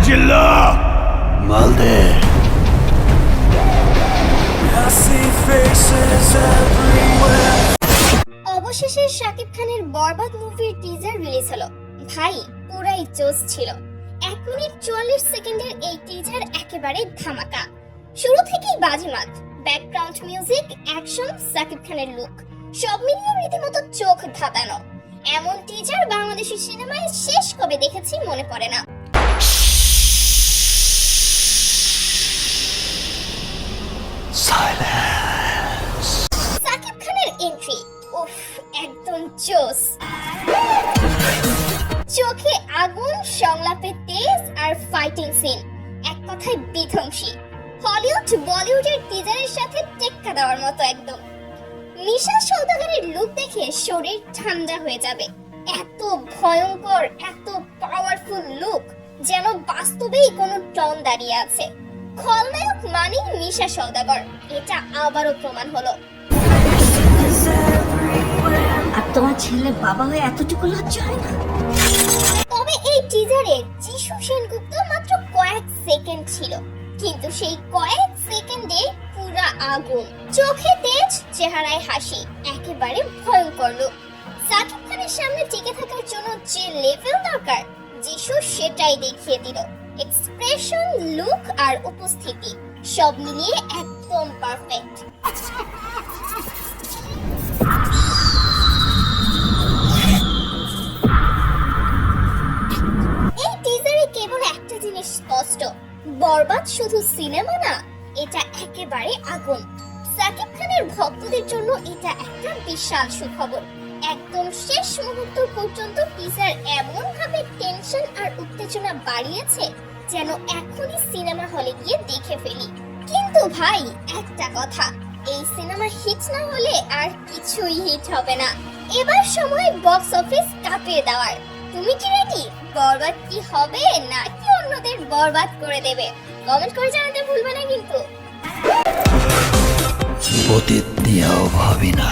চিল্লা মাল দে। অবশেষে শাকিব খানের বরবাদ মুভির টিজার রিলিজ হলো। ভাই পুরাই জোশ ছিল। 1 মিনিট 44 সেকেন্ডের এই টিজার একেবারে ধামাকা। শুরু থেকেই বাজিমাত, ব্যাকগ্রাউন্ড মিউজিক, অ্যাকশন, শাকিব খানের লুক সব মিলিয়ে রীতিমতো চোখ ধাঁধানো। এমন টিজার বাংলাদেশি সিনেমায় শেষ কবে দেখেছি মনে পড়ে না। শাকিব খানের এন্ট্রি উফ একদম জোস। চোখে আগুন, সংলাপে তেজ আর ফাইটিং সিন এক কথায় বিধ্বংসী। হলিউড বলিউডের টিজারের সাথে টেক্কা দেওয়ার মতো একদম। মিশা সওদাগরের লুক দেখে শরীর ঠান্ডা হয়ে যাবে। এত ভয়ঙ্কর, এত পাওয়ারফুল লুক, যেন বাস্তবেই কোনো টন দাঁড়িয়ে আছে। খলনায়ক মানেই মিশা সওদাগর, এটা আবারও প্রমাণ হলো। আর তোমার ছেলে বাবা হয়ে এতটুকু লজ্জা হয় না? তবে এই টিজারে যিশু সেনগুপ্ত মাত্র কয়েক সেকেন্ড ছিল, কিন্তু সেই কয়েক সেকেন্ডে পুরা আগুন। চোখে তেজ, চেহারায় হাসি, একেবারে ভয়ঙ্কর লোক। শাকিব খানের সামনে টিকে থাকার জন্য যে লেভেল দরকার যিশু সেটাই দেখিয়ে দিল। এক্সপ্রেশন, লুক আর উপস্থিতি সব মিলিয়ে একদম পারফেক্ট। এই টিজারে কেবল একটা জিনিস স্পষ্ট, বরবাদ শুধু সিনেমা না, এটা একেবারে আগুন। শাকিব খানের ভক্তদের জন্য এটা একটা বিশাল সুখবর। একদম শেষ মুহূর্ত পর্যন্ত টিজার এমন ভাবে টেনশন আর উত্তেজনা বাড়িয়েছে যেন এখনই সিনেমা হলে গিয়ে দেখে ফেলি। কিন্তু ভাই একটা কথা, এই সিনেমা হিট না হলে আর কিছুই হিট হবে না। এবার সময় বক্স অফিস কাঁপিয়ে দেওয়ার। তুমি কি রেডি? বরবাদ কি হবে নাকি অন্যদের বরবাদ করে দেবে? কমেন্ট করে জানাতে ভুলবে না কিন্তু। অতীত নিয়েও ভাবি না।